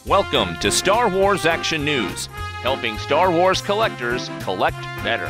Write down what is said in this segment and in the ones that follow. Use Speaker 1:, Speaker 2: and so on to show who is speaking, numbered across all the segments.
Speaker 1: Welcome to Star Wars Action News, helping Star Wars collectors collect better.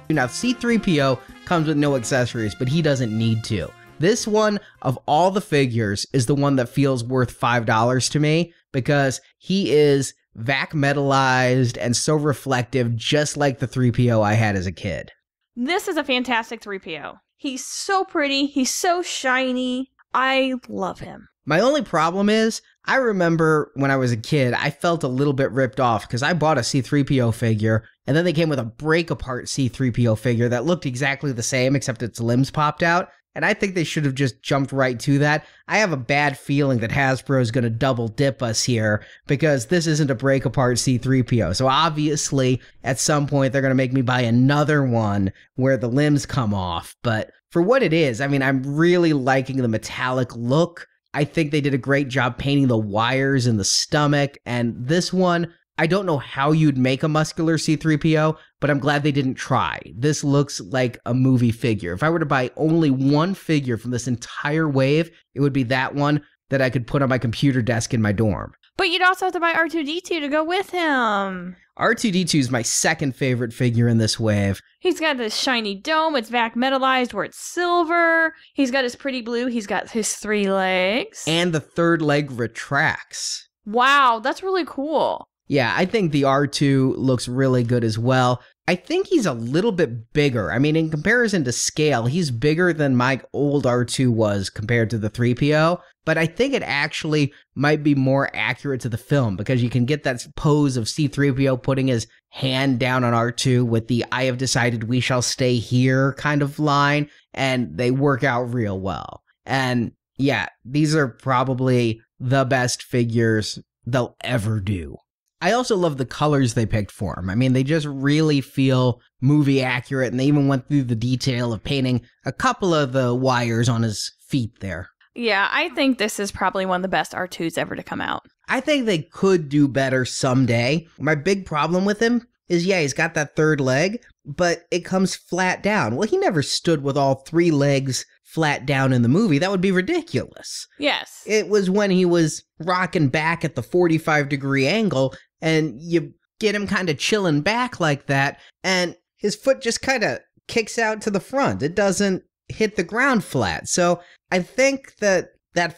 Speaker 2: Now, C-3PO comes with no accessories, but he doesn't need to. This one, of all the figures, is the one that feels worth $5 to me because he is vac metalized and so reflective, just like the 3PO I had as a kid.
Speaker 3: This is a fantastic 3PO. He's so pretty. He's so shiny. I love him.
Speaker 2: My only problem is, I remember when I was a kid, I felt a little bit ripped off because I bought a C-3PO figure, and then they came with a break-apart C-3PO figure that looked exactly the same, except its limbs popped out, and I think they should have just jumped right to that. I have a bad feeling that Hasbro is going to double dip us here, because this isn't a break-apart C-3PO, so obviously, at some point, they're going to make me buy another one where the limbs come off, but for what it is, I mean, I'm really liking the metallic look. I think they did a great job painting the wires in the stomach, and this one, I don't know how you'd make a muscular C-3PO, but I'm glad they didn't try. This looks like a movie figure. If I were to buy only one figure from this entire wave, it would be that one that I could put on my computer desk in my dorm.
Speaker 3: But you'd also have to buy R2-D2 to go with him.
Speaker 2: R2-D2 is my second favorite figure in this wave.
Speaker 3: He's got this shiny dome. It's vac metalized where it's silver. He's got his pretty blue. He's got his 3 legs.
Speaker 2: And the third leg retracts.
Speaker 3: Wow, that's really cool.
Speaker 2: Yeah, I think the R2 looks really good as well. I think he's a little bit bigger. I mean, in comparison to scale, he's bigger than my old R2 was compared to the 3PO. But I think it actually might be more accurate to the film because you can get that pose of C-3PO putting his hand down on R2 with the "I have decided we shall stay here" kind of line, and they work out real well. And yeah, these are probably the best figures they'll ever do. I also love the colors they picked for him. I mean, they just really feel movie accurate, and they even went through the detail of painting a couple of the wires on his feet there.
Speaker 3: Yeah, I think this is probably one of the best R2s ever to come out.
Speaker 2: I think they could do better someday. My big problem with him is, yeah, he's got that third leg, but it comes flat down. Well, he never stood with all 3 legs flat down in the movie. That would be ridiculous.
Speaker 3: Yes.
Speaker 2: It was when he was rocking back at the 45-degree angle, and you get him kind of chilling back like that, and his foot just kind of kicks out to the front. It doesn't hit the ground flat. So I think that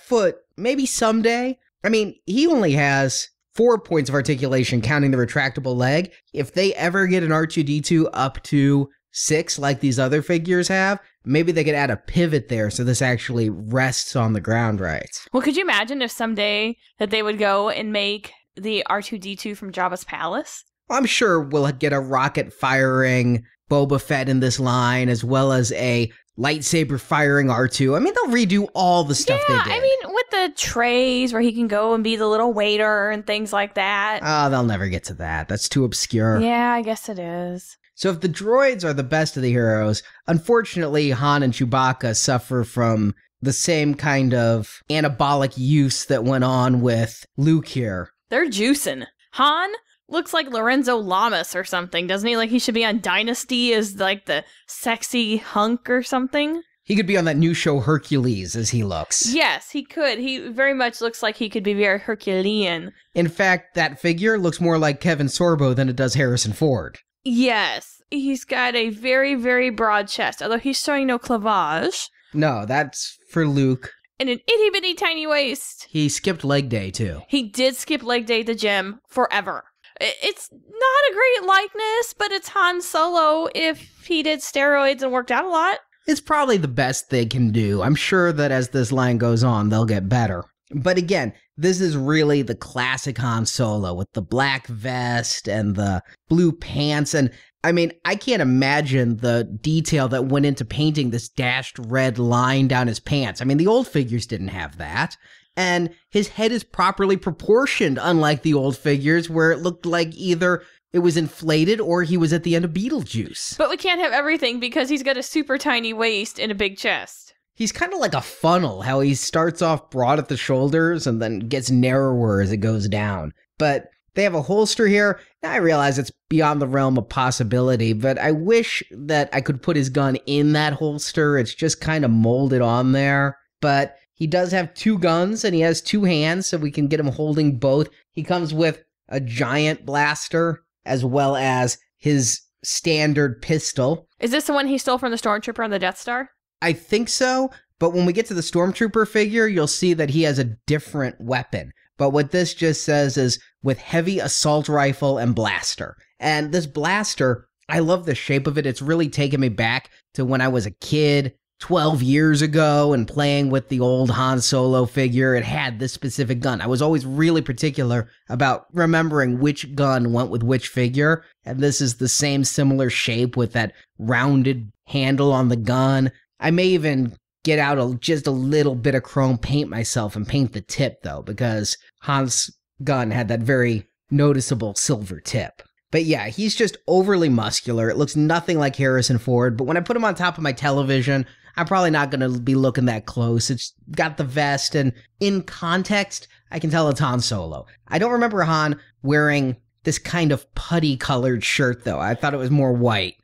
Speaker 2: foot, maybe someday, I mean, he only has 4 points of articulation counting the retractable leg. If they ever get an R2-D2 up to 6 like these other figures have, maybe they could add a pivot there so this actually rests on the ground right.
Speaker 3: Well, could you imagine if someday that they would go and make the R2-D2 from Jabba's palace?
Speaker 2: I'm sure we'll get a rocket-firing Boba Fett in this line, as well as a lightsaber-firing R2. I mean, they'll redo all the stuff they did.
Speaker 3: I mean, with the trays where he can go and be the little waiter and things like that.
Speaker 2: Oh, they'll never get to that. That's too obscure.
Speaker 3: Yeah, I guess it is.
Speaker 2: So if the droids are the best of the heroes, unfortunately, Han and Chewbacca suffer from the same kind of anabolic use that went on with Luke here.
Speaker 3: They're juicing. Han looks like Lorenzo Lamas or something, doesn't he? Like he should be on Dynasty as like the sexy hunk or something.
Speaker 2: He could be on that new show Hercules as he looks.
Speaker 3: Yes, he could. He very much looks like he could be very Herculean.
Speaker 2: In fact, that figure looks more like Kevin Sorbo than it does Harrison Ford.
Speaker 3: Yes, he's got a very, very broad chest, although he's showing no cleavage.
Speaker 2: No, that's for Luke.
Speaker 3: And an itty-bitty tiny waist.
Speaker 2: He skipped leg day, too.
Speaker 3: He did skip leg day at the gym forever. It's not a great likeness, but it's Han Solo if he did steroids and worked out a lot.
Speaker 2: It's probably the best they can do. I'm sure that as this line goes on, they'll get better. But again, this is really the classic Han Solo with the black vest and the blue pants. And I mean, I can't imagine the detail that went into painting this dashed red line down his pants. I mean, the old figures didn't have that. And his head is properly proportioned, unlike the old figures where it looked like either it was inflated or he was at the end of Beetlejuice.
Speaker 3: But we can't have everything because he's got a super tiny waist and a big chest.
Speaker 2: He's kind of like a funnel, how he starts off broad at the shoulders and then gets narrower as it goes down. But they have a holster here. Now I realize it's beyond the realm of possibility, but I wish that I could put his gun in that holster. It's just kind of molded on there. But He does have 2 guns, and he has 2 hands, so we can get him holding both. He comes with a giant blaster, as well as his standard pistol.
Speaker 3: Is this the one he stole from the Stormtrooper on the Death Star?
Speaker 2: I think so, but when we get to the Stormtrooper figure, you'll see that he has a different weapon. But what this just says is with heavy assault rifle and blaster. And this blaster, I love the shape of it. It's really taken me back to when I was a kid 12 years ago and playing with the old Han Solo figure. It had this specific gun. I was always really particular about remembering which gun went with which figure. And this is the same similar shape with that rounded handle on the gun. I may even get out just a little bit of chrome paint myself and paint the tip, though, because Han's gun had that very noticeable silver tip. But yeah, he's just overly muscular. It looks nothing like Harrison Ford, but when I put him on top of my television, I'm probably not going to be looking that close. It's got the vest, and in context, I can tell it's Han Solo. I don't remember Han wearing this kind of putty-colored shirt, though. I thought it was more white.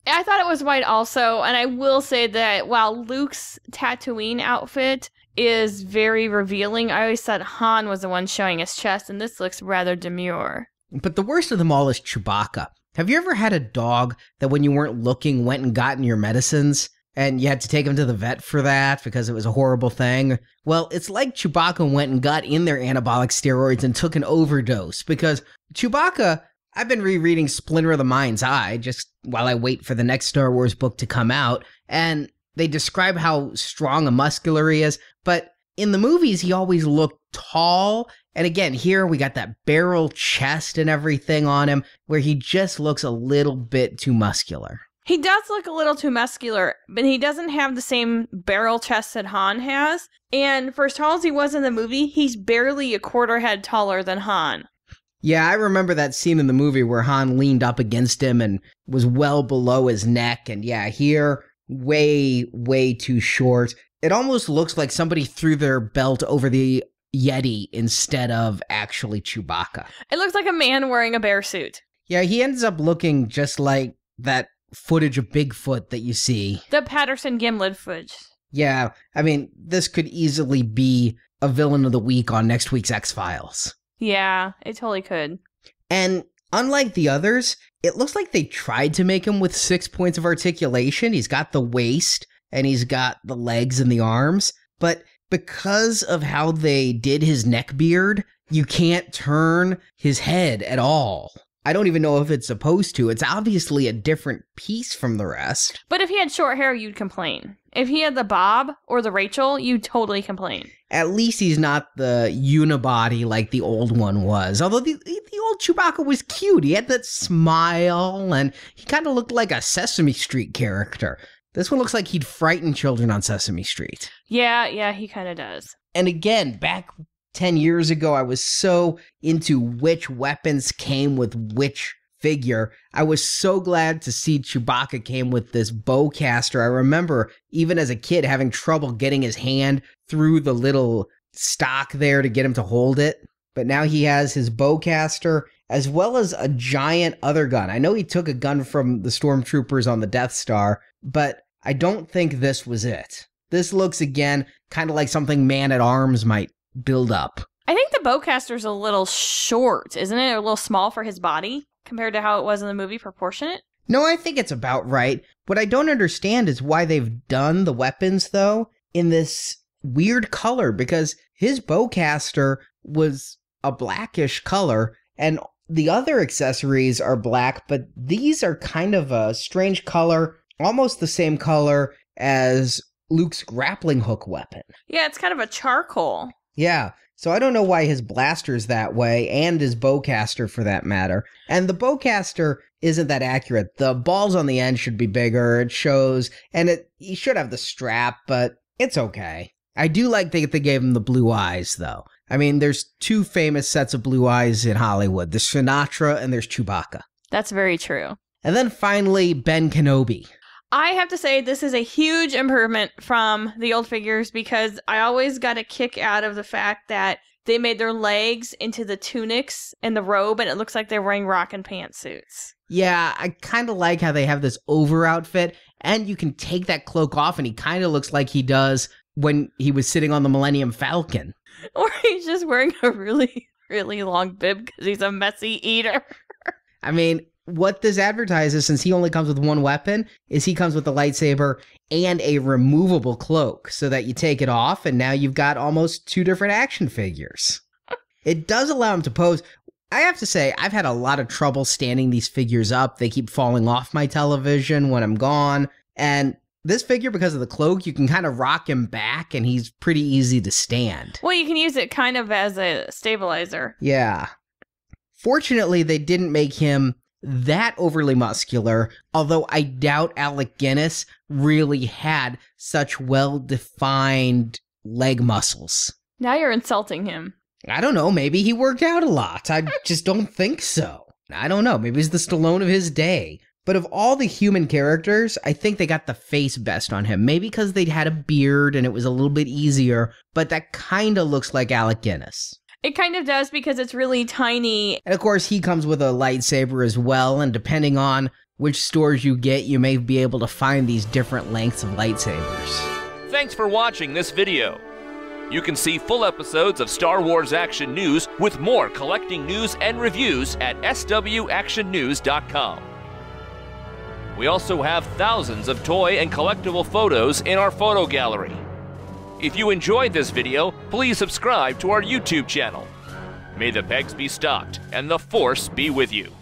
Speaker 3: I thought it was white also, and I will say that while Luke's Tatooine outfit is very revealing, I always thought Han was the one showing his chest, and this looks rather demure.
Speaker 2: But the worst of them all is Chewbacca. Have you ever had a dog that when you weren't looking went and gotten your medicines, and you had to take him to the vet for that because it was a horrible thing? Well, it's like Chewbacca went and got in their anabolic steroids and took an overdose, because Chewbacca... I've been rereading Splinter of the Mind's Eye just while I wait for the next Star Wars book to come out, and they describe how strong and muscular he is, but in the movies he always looked tall, and again, here we got that barrel chest and everything on him, where he just looks a little bit too muscular.
Speaker 3: He does look a little too muscular, but he doesn't have the same barrel chest that Han has, and for as tall as he was in the movie, he's barely a quarter head taller than Han.
Speaker 2: Yeah, I remember that scene in the movie where Han leaned up against him and was well below his neck. And yeah, here, way, way too short. It almost looks like somebody threw their belt over the Yeti instead of actually Chewbacca.
Speaker 3: It looks like a man wearing a bear suit.
Speaker 2: Yeah, he ends up looking just like that footage of Bigfoot that you see.
Speaker 3: The Patterson Gimlin footage.
Speaker 2: Yeah, I mean, this could easily be a villain of the week on next week's X-Files.
Speaker 3: Yeah, it totally could.
Speaker 2: And unlike the others, it looks like they tried to make him with 6 points of articulation. He's got the waist, and he's got the legs and the arms. But because of how they did his neck beard, you can't turn his head at all. I don't even know if it's supposed to. It's obviously a different piece from the rest.
Speaker 3: But if he had short hair, you'd complain. If he had the Bob or the Rachel, you'd totally complain.
Speaker 2: At least he's not the unibody like the old one was. Although the old Chewbacca was cute. He had that smile, and he kind of looked like a Sesame Street character. This one looks like he'd frighten children on Sesame Street.
Speaker 3: Yeah, he kind of does.
Speaker 2: And again, back 10 years ago, I was so into which weapons came with which figure. I was so glad to see Chewbacca came with this bowcaster. I remember, even as a kid, having trouble getting his hand through the little stock there to get him to hold it. But now he has his bowcaster, as well as a giant other gun. I know he took a gun from the stormtroopers on the Death Star, but I don't think this was it. This looks, again, kind of like something Man-at-Arms might build up.
Speaker 3: I think the bowcaster's a little short, isn't it? A little small for his body compared to how it was in the movie, proportionate?
Speaker 2: No, I think it's about right. What I don't understand is why they've done the weapons, though, in this weird color, because his bowcaster was a blackish color, and the other accessories are black, but these are kind of a strange color, almost the same color as Luke's grappling hook weapon.
Speaker 3: Yeah, it's kind of a charcoal.
Speaker 2: Yeah, so I don't know why his blaster's that way, and his bowcaster for that matter. And the bowcaster isn't that accurate. The balls on the end should be bigger, it shows, and he should have the strap, but it's okay. I do like that they gave him the blue eyes, though. I mean, there's 2 famous sets of blue eyes in Hollywood. There's Sinatra and there's Chewbacca.
Speaker 3: That's very true.
Speaker 2: And then finally, Ben Kenobi.
Speaker 3: I have to say this is a huge improvement from the old figures, because I always got a kick out of the fact that they made their legs into the tunics and the robe, and it looks like they're wearing rockin' pantsuits.
Speaker 2: Yeah, I kind of like how they have this over outfit, and you can take that cloak off, and he kind of looks like he does when he was sitting on the Millennium Falcon.
Speaker 3: Or he's just wearing a really, really long bib because he's a messy eater.
Speaker 2: I mean, what this advertises, since he only comes with one weapon, is he comes with a lightsaber and a removable cloak, so that you take it off and now you've got almost 2 different action figures. It does allow him to pose. I have to say, I've had a lot of trouble standing these figures up. They keep falling off my television when I'm gone. And this figure, because of the cloak, you can kind of rock him back and he's pretty easy to stand.
Speaker 3: Well, you can use it kind of as a stabilizer.
Speaker 2: Yeah. Fortunately, they didn't make him that overly muscular, although I doubt Alec Guinness really had such well-defined leg muscles.
Speaker 3: Now you're insulting him.
Speaker 2: I don't know, maybe he worked out a lot. I just don't think so. I don't know, maybe he's the Stallone of his day. But of all the human characters, I think they got the face best on him. Maybe because they'd had a beard and it was a little bit easier, but that kind of looks like Alec Guinness.
Speaker 3: It kind of does because it's really tiny.
Speaker 2: And of course, he comes with a lightsaber as well, and depending on which stores you get, you may be able to find these different lengths of lightsabers.
Speaker 1: Thanks for watching this video. You can see full episodes of Star Wars Action News with more collecting news and reviews at swactionnews.com. We also have thousands of toy and collectible photos in our photo gallery. If you enjoyed this video, please subscribe to our YouTube channel. May the pegs be stocked and the Force be with you.